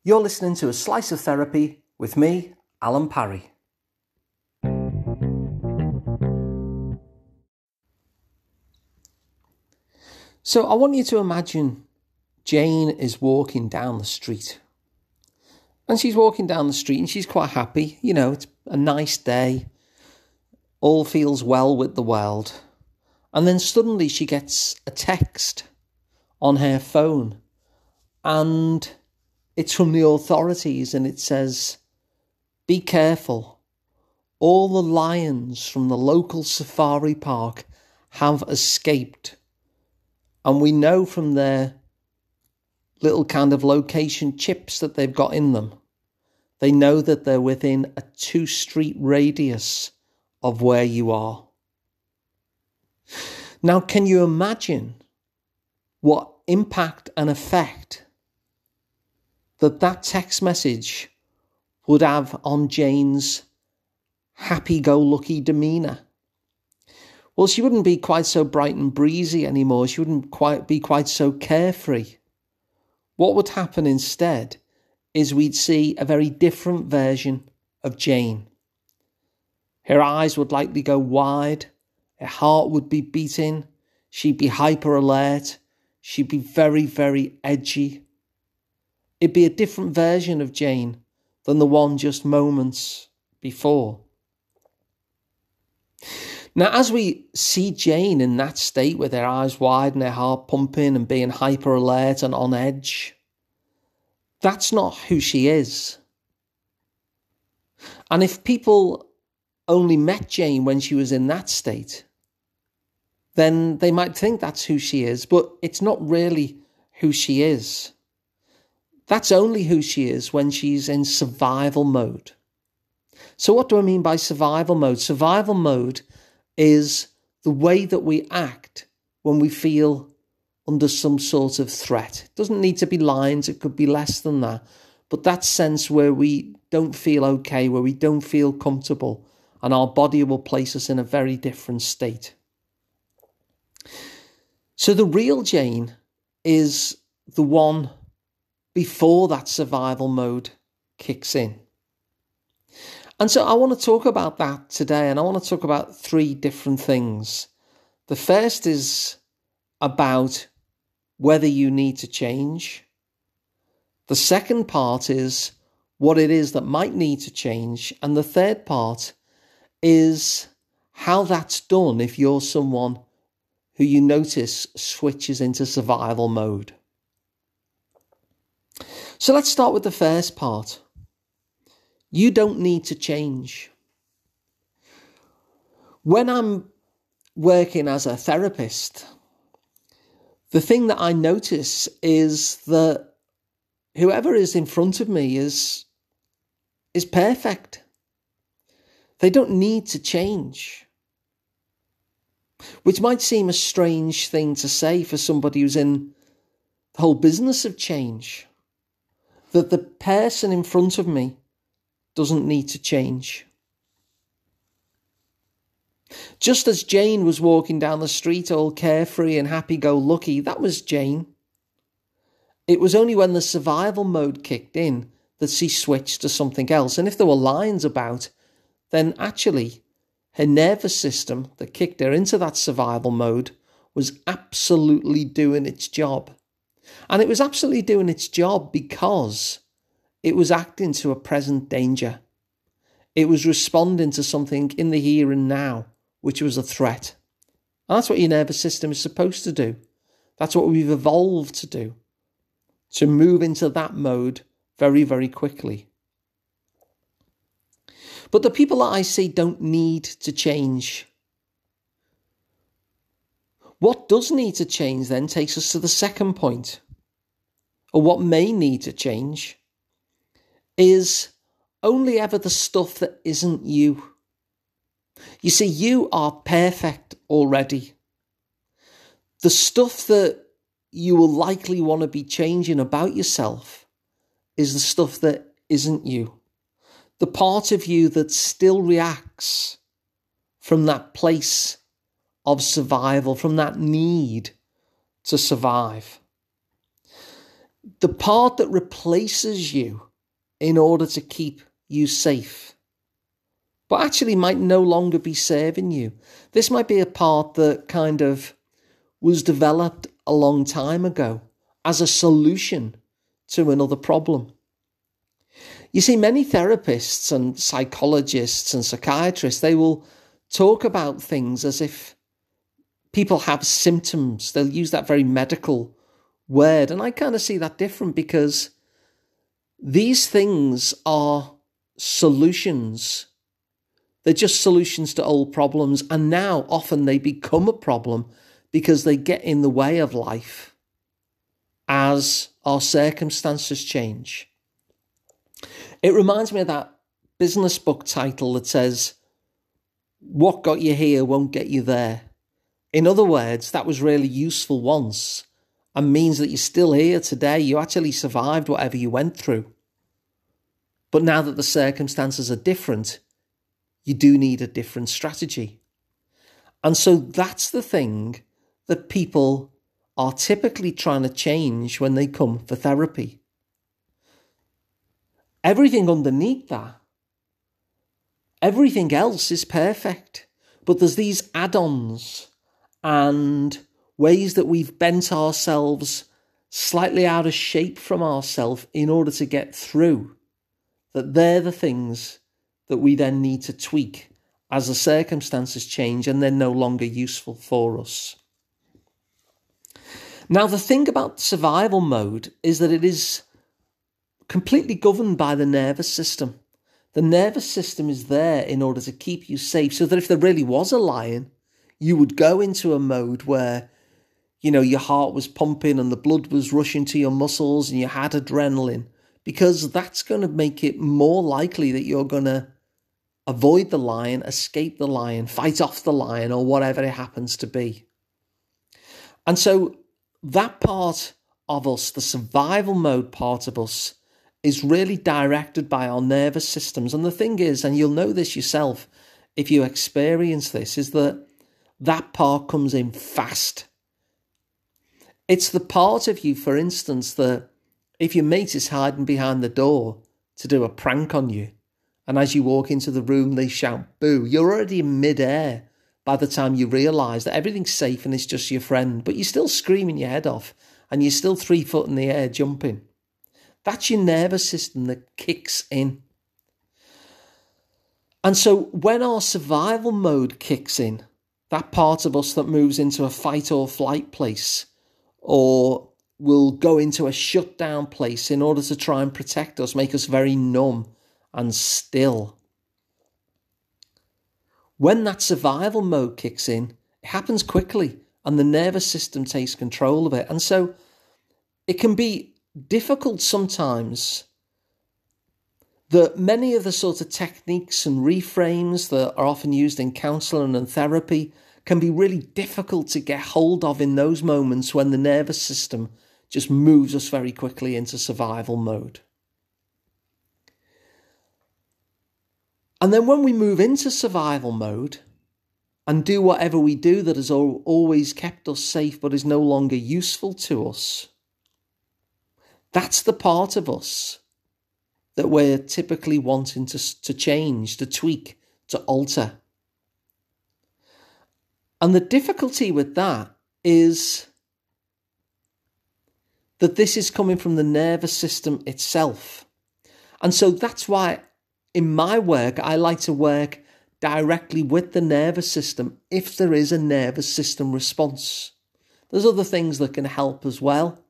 You're listening to A Slice of Therapy with me, Alun Parry. So I want you to imagine Jane is walking down the street. And she's walking down the street and she's quite happy. You know, it's a nice day. All feels well with the world. And then suddenly she gets a text on her phone. And it's from the authorities and it says, "Be careful. All the lions from the local safari park have escaped. And we know from their little kind of location chips that they've got in them, they know that they're within a 2-street radius of where you are." Now, can you imagine what impact and effect that text message would have on Jane's happy-go-lucky demeanour? Well, she wouldn't be quite so bright and breezy anymore. She wouldn't be quite so carefree. What would happen instead is we'd see a very different version of Jane. Her eyes would likely go wide. Her heart would be beating. She'd be hyper alert. She'd be very, very edgy. It'd be a different version of Jane than the one just moments before. Now, as we see Jane in that state with her eyes wide and her heart pumping and being hyper alert and on edge, that's not who she is. And if people only met Jane when she was in that state, then they might think that's who she is, but it's not really who she is. That's only who she is when she's in survival mode. So what do I mean by survival mode? Survival mode is the way that we act when we feel under some sort of threat. It doesn't need to be lions, it could be less than that. But that sense where we don't feel okay, where we don't feel comfortable, and our body will place us in a very different state. So the real Jane is the one before that survival mode kicks in. And so I want to talk about that today, and I want to talk about 3 different things. The first is about whether you need to change. The second part is what it is that might need to change. And the third part is how that's done if you're someone who you notice switches into survival mode. So let's start with the first part. You don't need to change. When I'm working as a therapist, the thing that I notice is that whoever is in front of me is perfect. They don't need to change. Which might seem a strange thing to say for somebody who's in the whole business of change. That the person in front of me doesn't need to change. Just as Jane was walking down the street all carefree and happy-go-lucky, that was Jane. It was only when the survival mode kicked in that she switched to something else. And if there were lions about, then actually her nervous system that kicked her into that survival mode was absolutely doing its job. And it was absolutely doing its job because it was acting to a present danger. It was responding to something in the here and now, which was a threat. And that's what your nervous system is supposed to do. That's what we've evolved to do. To move into that mode very, very quickly. But the people that I see don't need to change. What does need to change then takes us to the second point. Or what may need to change is only ever the stuff that isn't you. You see, you are perfect already. The stuff that you will likely want to be changing about yourself is the stuff that isn't you. The part of you that still reacts from that place of survival, from that need to survive. the part that replaces you in order to keep you safe, but actually might no longer be serving you. This might be a part that kind of was developed a long time ago as a solution to another problem. You see, many therapists and psychologists and psychiatrists, they will talk about things as if people have symptoms. They'll use that very medical word. And I kind of see that different, because these things are solutions. They're just solutions to old problems. And now often they become a problem because they get in the way of life as our circumstances change. It reminds me of that business book title that says, "What got you here won't get you there." In other words, that was really useful once and means that you're still here today. You actually survived whatever you went through. But now that the circumstances are different, you do need a different strategy. And so that's the thing that people are typically trying to change when they come for therapy. Everything underneath that, everything else is perfect. But there's these add-ons and ways that we've bent ourselves slightly out of shape from ourselves in order to get through, that they're the things that we then need to tweak as the circumstances change and they're no longer useful for us. Now, the thing about survival mode is that it is completely governed by the nervous system. The nervous system is there in order to keep you safe, so that if there really was a lion, you would go into a mode where, your heart was pumping and the blood was rushing to your muscles and you had adrenaline, because that's going to make it more likely that you're going to avoid the lion, escape the lion, fight off the lion, or whatever it happens to be. And so that part of us, the survival mode part of us, is really directed by our nervous systems. And the thing is, and you'll know this yourself if you experience this, is that part comes in fast. It's the part of you, for instance, that if your mate is hiding behind the door to do a prank on you, and as you walk into the room, they shout boo, you're already in midair by the time you realise that everything's safe and it's just your friend, but you're still screaming your head off and you're still 3 foot in the air jumping. That's your nervous system that kicks in. And so when our survival mode kicks in, that part of us that moves into a fight or flight place, or will go into a shutdown place in order to try and protect us, make us very numb and still. When that survival mode kicks in, it happens quickly and the nervous system takes control of it. And so it can be difficult sometimes that many of the sort of techniques and reframes that are often used in counselling and therapy can be really difficult to get hold of in those moments when the nervous system just moves us very quickly into survival mode. And then when we move into survival mode and do whatever we do that has always kept us safe but is no longer useful to us, that's the part of us that we're typically wanting to change, to tweak, to alter. And the difficulty with that is that this is coming from the nervous system itself. And so that's why in my work, I like to work directly with the nervous system if there is a nervous system response. There's other things that can help as well.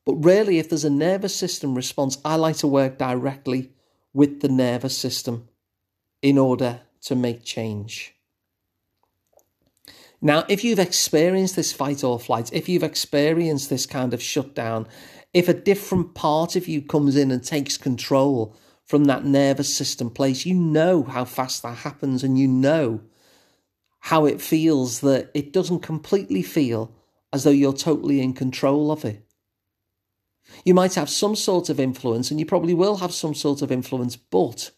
But really, if there's a nervous system response, I like to work directly with the nervous system in order to make change. Now, if you've experienced this fight or flight, if you've experienced this kind of shutdown, if a different part of you comes in and takes control from that nervous system place, you know how fast that happens, and you know how it feels that it doesn't completely feel as though you're totally in control of it. You might have some sort of influence, and you probably will have some sort of influence, but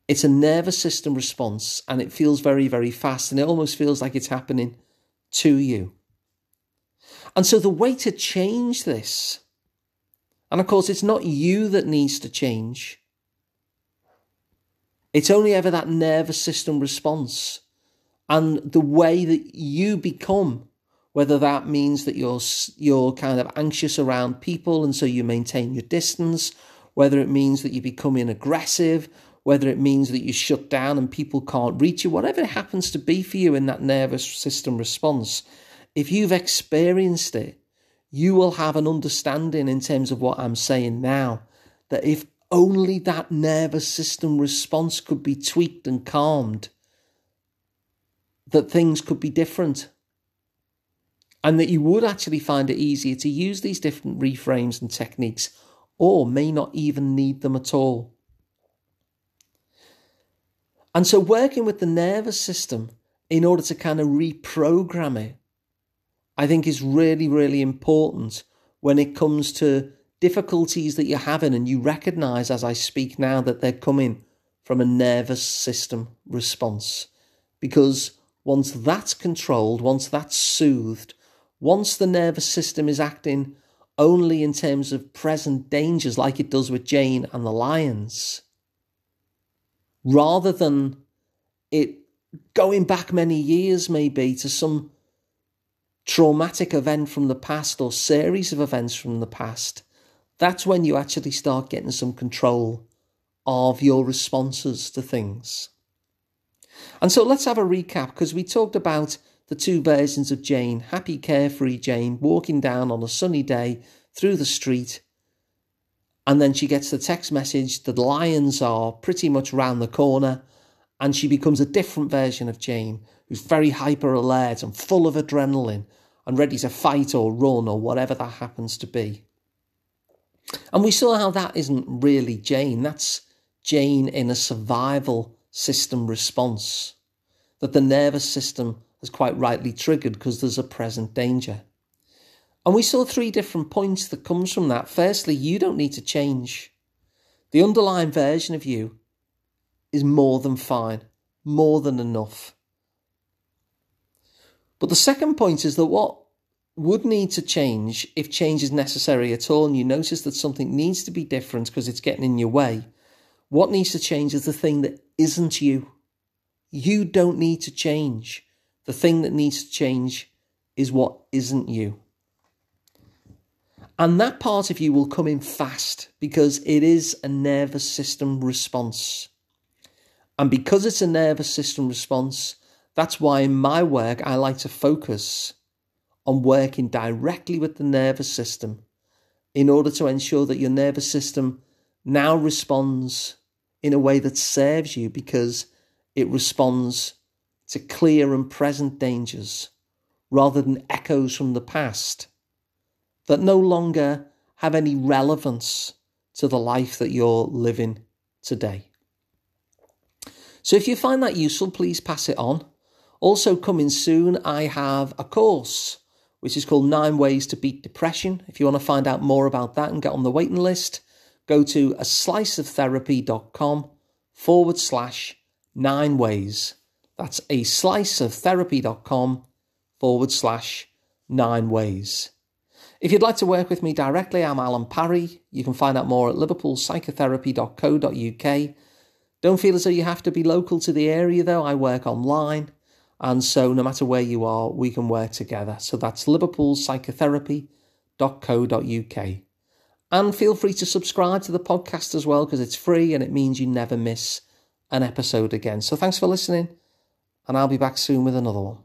it's a nervous system response and it feels very, very fast, and it almost feels like it's happening to you. And so the way to change this And of course, it's not you that needs to change. It's only ever that nervous system response and the way that you become, whether that means that you're kind of anxious around people and so you maintain your distance, whether it means that you're becoming aggressive, whether it means that you shut down and people can't reach you, whatever it happens to be for you in that nervous system response, if you've experienced it, you will have an understanding in terms of what I'm saying now, that if only that nervous system response could be tweaked and calmed, that things could be different. And that you would actually find it easier to use these different reframes and techniques, or may not even need them at all. And so working with the nervous system in order to kind of reprogram it, I think is really, really important when it comes to difficulties that you're having and you recognise as I speak now that they're coming from a nervous system response. Because once that's controlled, once that's soothed, once the nervous system is acting only in terms of present dangers like it does with Jane and the lions, rather than it going back many years maybe to some traumatic event from the past or series of events from the past, that's when you actually start getting some control of your responses to things. And so let's have a recap, because we talked about the two versions of Jane, happy, carefree Jane, walking down on a sunny day through the street, and then she gets the text message that the lions are pretty much round the corner, and she becomes a different version of Jane, who's very hyper alert and full of adrenaline and ready to fight or run or whatever that happens to be. And we saw how that isn't really Jane. That's Jane in a survival system response that the nervous system has quite rightly triggered because there's a present danger. And we saw 3 different points that comes from that. Firstly, you don't need to change. The underlying version of you is more than fine, more than enough. But the second point is that what would need to change, if change is necessary at all, and you notice that something needs to be different because it's getting in your way, what needs to change is the thing that isn't you. You don't need to change. The thing that needs to change is what isn't you. And that part of you will come in fast because it is a nervous system response. And because it's a nervous system response, that's why in my work I like to focus on working directly with the nervous system in order to ensure that your nervous system now responds in a way that serves you, because it responds to clear and present dangers rather than echoes from the past that no longer have any relevance to the life that you're living today. So if you find that useful, please pass it on. Also coming soon, I have a course which is called 9 Ways to Beat Depression. If you want to find out more about that and get on the waiting list, go to asliceoftherapy.com/9 ways. That's asliceoftherapy.com/9 ways. If you'd like to work with me directly, I'm Alun Parry. You can find out more at liverpoolpsychotherapy.co.uk. Don't feel as though you have to be local to the area though. I work online. And so no matter where you are, we can work together. So that's liverpoolpsychotherapy.co.uk. And feel free to subscribe to the podcast as well, because it's free and it means you never miss an episode again. So thanks for listening, and I'll be back soon with another one.